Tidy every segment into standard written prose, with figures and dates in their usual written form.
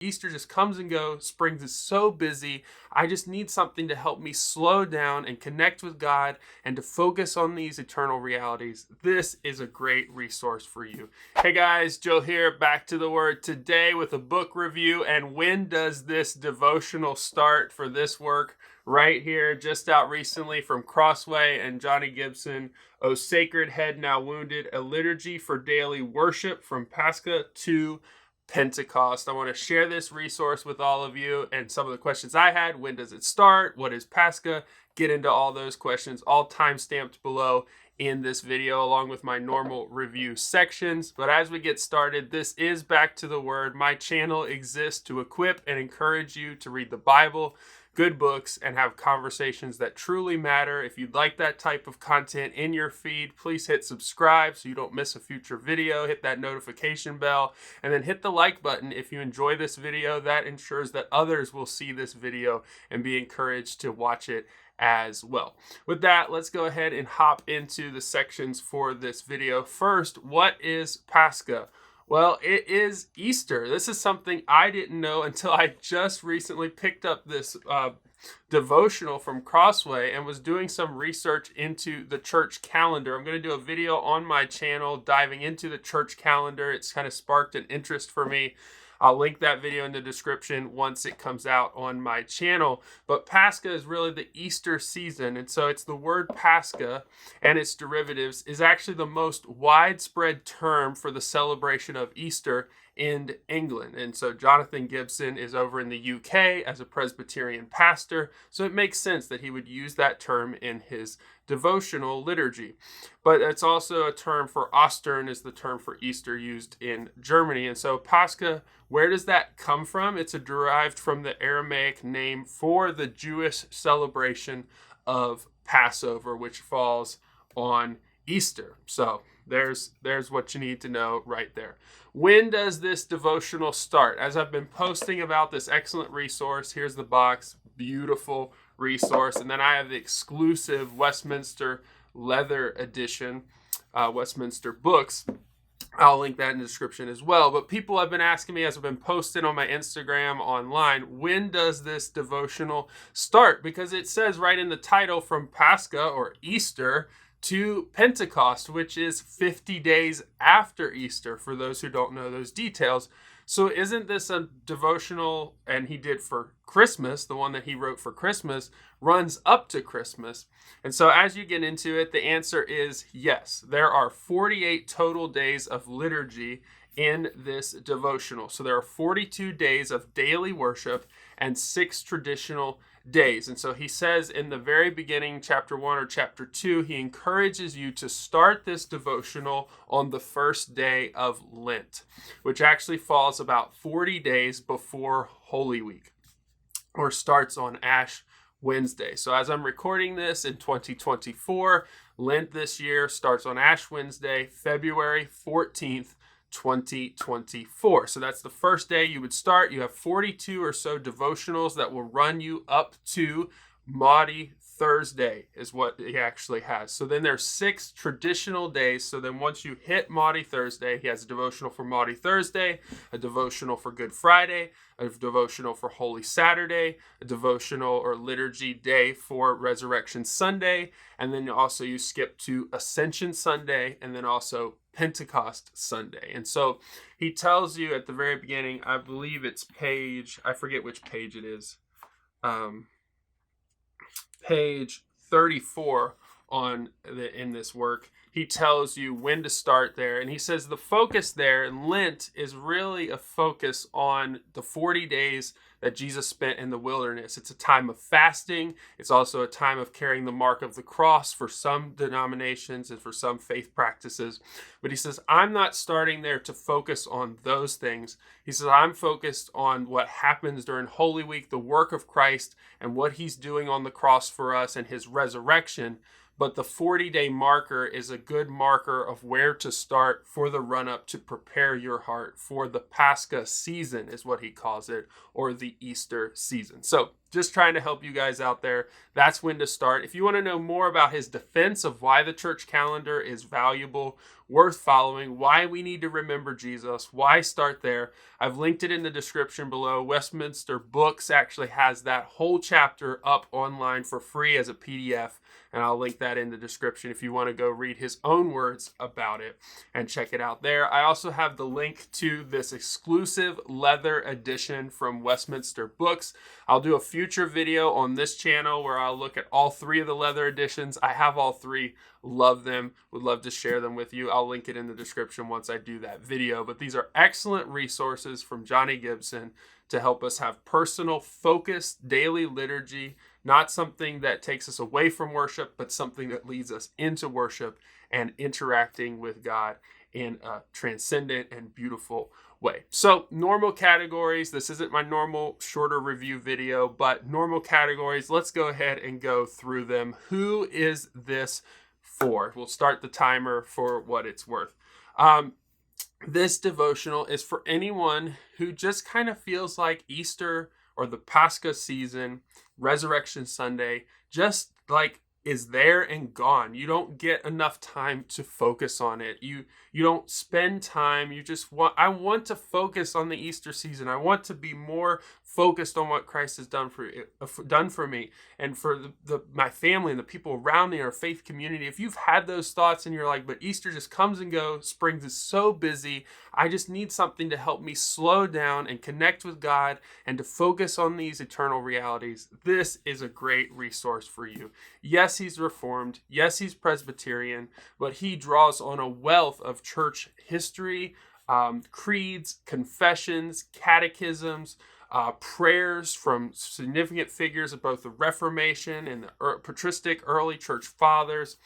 Easter just comes and goes. Spring is so busy. I just need something to help me slow down and connect with God and to focus on these eternal realities. This is a great resource for you. Hey guys, Joe here, back to the Word today with a book review. And when does this devotional start for this work? Right here, just out recently from Crossway and Jonathan Gibson. O Sacred Head Now Wounded, a liturgy for daily worship from Pascha to Pentecost. I want to share this resource with all of you and some of the questions I had. When does it start? What is Pascha? Get into all those questions, all time-stamped below in this video, along with my normal review sections. But as we get started, this is Back to the Word. My channel exists to equip and encourage you to read the Bible, good books, and have conversations that truly matter. If you'd like that type of content in your feed, please hit subscribe so you don't miss a future video. Hit that notification bell, and then hit the like button if you enjoy this video. That ensures that others will see this video and be encouraged to watch it as well. With that, let's go ahead and hop into the sections for this video. First, what is Pascha? Well, it is Easter. This is something I didn't know until I just recently picked up this devotional from Crossway and was doing some research into the church calendar. I'm going to do a video on my channel diving into the church calendar. It's kind of sparked an interest for me. I'll link that video in the description once it comes out on my channel. But Pascha is really the Easter season. And so it's the word Pascha and its derivatives is actually the most widespread term for the celebration of Easter in England. And so Jonathan Gibson is over in the UK as a Presbyterian pastor. So it makes sense that he would use that term in his devotional liturgy. But it's also a term for Ostern is the term for Easter used in Germany. And so Pascha, where does that come from? It's derived from the Aramaic name for the Jewish celebration of Passover, which falls on Easter. So there's what you need to know right there. When does this devotional start? As I've been posting about this excellent resource, here's the box, beautiful resource. And then I have the exclusive Westminster leather edition, WTSBooks. I'll link that in the description as well. But people have been asking me as I've been posting on my Instagram online, when does this devotional start? Because it says right in the title, from Pascha or Easter to Pentecost, which is 50 days after Easter, for those who don't know those details. So isn't this a devotional, and he did for Christmas, the one that he wrote for Christmas, runs up to Christmas? And so as you get into it, the answer is yes. There are 48 total days of liturgy in this devotional. So there are 42 days of daily worship and 6 traditional days. And so he says in the very beginning, chapter 1 or chapter 2, he encourages you to start this devotional on the first day of Lent, which actually falls about 40 days before Holy Week, or starts on Ash Wednesday. So as I'm recording this in 2024, Lent this year starts on Ash Wednesday, February 14th, 2024. So that's the first day you would start. You have 42 or so devotionals that will run you up to Maundy Thursday is what he actually has. So then there's 6 traditional days. So then once you hit Maundy Thursday, he has a devotional for Maundy Thursday, a devotional for Good Friday, a devotional for Holy Saturday, a devotional or liturgy day for Resurrection Sunday, and then also you skip to Ascension Sunday, and then also Pentecost Sunday. And so he tells you at the very beginning, I believe it's I forget which page it is, page 34 in this work. He tells you when to start there. And he says the focus there in Lent is really a focus on the 40 days that Jesus spent in the wilderness. It's a time of fasting. It's also a time of carrying the mark of the cross for some denominations and for some faith practices. But he says, I'm not starting there to focus on those things. He says, I'm focused on what happens during Holy Week, the work of Christ and what he's doing on the cross for us and his resurrection. But the 40-day marker is a good marker of where to start for the run-up to prepare your heart for the Pascha season, is what he calls it, or the Easter season. So just trying to help you guys out there. That's when to start. If you want to know more about his defense of why the church calendar is valuable, worth following, why we need to remember Jesus, why start there. I've linked it in the description below. WTSBooks actually has that whole chapter up online for free as a PDF, and I'll link that in the description if you want to go read his own words about it and check it out there. I also have the link to this exclusive leather edition from WTSBooks. I'll do a future video on this channel where I'll look at all three of the leather editions. I have all three, love them, would love to share them with you. I'll link it in the description once I do that video. But these are excellent resources from Johnny Gibson to help us have personal, focused daily liturgy, not something that takes us away from worship, but something that leads us into worship and interacting with God in a transcendent and beautiful way. So normal categories, this isn't my normal shorter review video, but normal categories, let's go ahead and go through them. Who is this for? We'll start the timer for what it's worth. This devotional is for anyone who just kind of feels like Easter or the Pascha season, Resurrection Sunday, just like is there and gone. You don't get enough time to focus on it. You don't spend time. I want to focus on the Easter season. I want to be more focused on what Christ has done for me and for my family and the people around me, our faith community. If you've had those thoughts and you're like, but Easter just comes and goes, spring is so busy, I just need something to help me slow down and connect with God and to focus on these eternal realities, this is a great resource for you. Yes, he's Reformed. Yes, he's Presbyterian, but he draws on a wealth of church history, creeds, confessions, catechisms, prayers from significant figures of both the Reformation and the patristic early church fathers.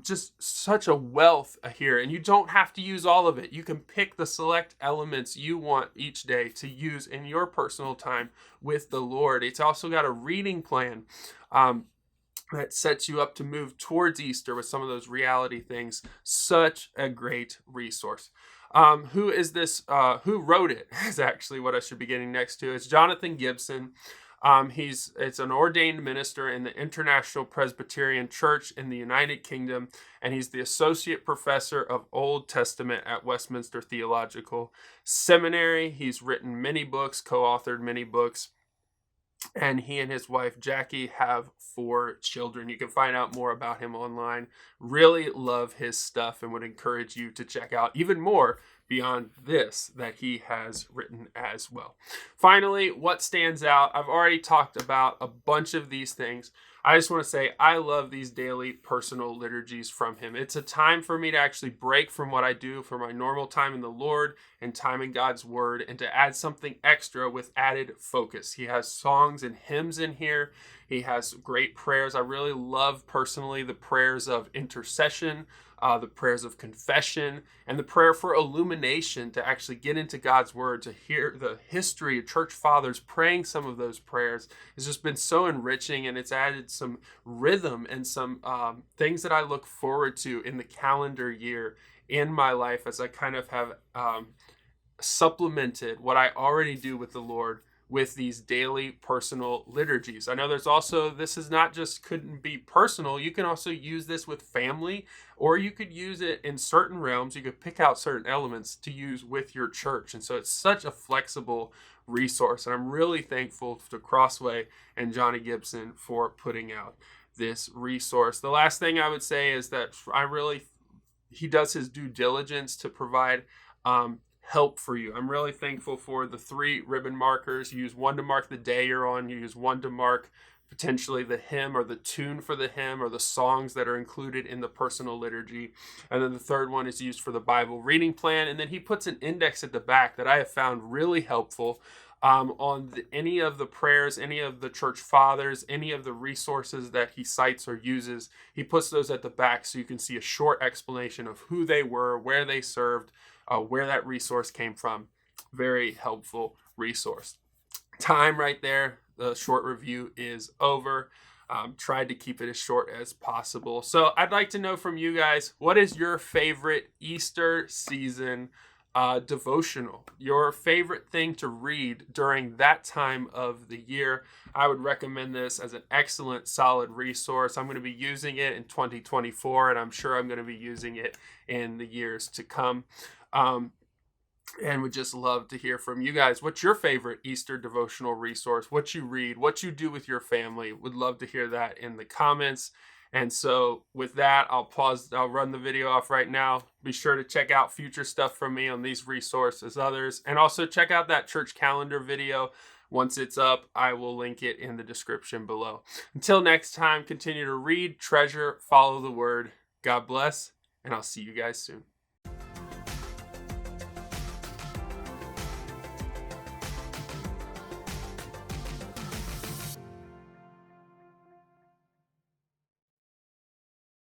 Just such a wealth here, and you don't have to use all of it. You can pick the select elements you want each day to use in your personal time with the Lord. It's also got a reading plan that sets you up to move towards Easter with some of those reality things. Such a great resource. Who is this? Who wrote it is actually what I should be getting next to. It's Jonathan Gibson. It's an ordained minister in the International Presbyterian Church in the United Kingdom, and he's the associate professor of Old Testament at Westminster Theological Seminary. He's written many books, co-authored many books, and he and his wife Jackie have 4 children. You can find out more about him online. Really love his stuff and would encourage you to check out even more beyond this that he has written as well. Finally, what stands out? I've already talked about a bunch of these things. I just want to say I love these daily personal liturgies from him. It's a time for me to actually break from what I do for my normal time in the Lord and time in God's Word, and to add something extra with added focus. He has songs and hymns in here. He has great prayers. I really love personally the prayers of intercession, the prayers of confession, and the prayer for illumination, to actually get into God's Word, to hear the history of church fathers praying some of those prayers. It's just been so enriching, and it's added some rhythm and some things that I look forward to in the calendar year in my life as I kind of have supplemented what I already do with the Lord with these daily personal liturgies. I know there's also, this is not just couldn't be personal, you can also use this with family, or you could use it in certain realms. You could pick out certain elements to use with your church. And so it's such a flexible resource. And I'm really thankful to Crossway and Johnny Gibson for putting out this resource. The last thing I would say is that he does his due diligence to provide help for you. I'm really thankful for the 3 ribbon markers. You use one to mark the day you're on. You use one to mark potentially the hymn or the tune for the hymn or the songs that are included in the personal liturgy. And then the third one is used for the Bible reading plan. And then he puts an index at the back that I have found really helpful on any of the prayers, any of the church fathers, any of the resources that he cites or uses. He puts those at the back so you can see a short explanation of who they were, where they served, where that resource came from. Very helpful resource. Time right there. The short review is over. Tried to keep it as short as possible. So I'd like to know from you guys, what is your favorite Easter season devotional, your favorite thing to read during that time of the year. I would recommend this as an excellent, solid resource. I'm going to be using it in 2024, and I'm sure I'm going to be using it in the years to come. And would just love to hear from you guys. What's your favorite Easter devotional resource? What you read, what you do with your family? Would love to hear that in the comments. And so with that, I'll run the video off right now. Be sure to check out future stuff from me on these resources, others, and also check out that church calendar video. Once it's up, I will link it in the description below. Until next time, continue to read, treasure, follow the word. God bless, and I'll see you guys soon.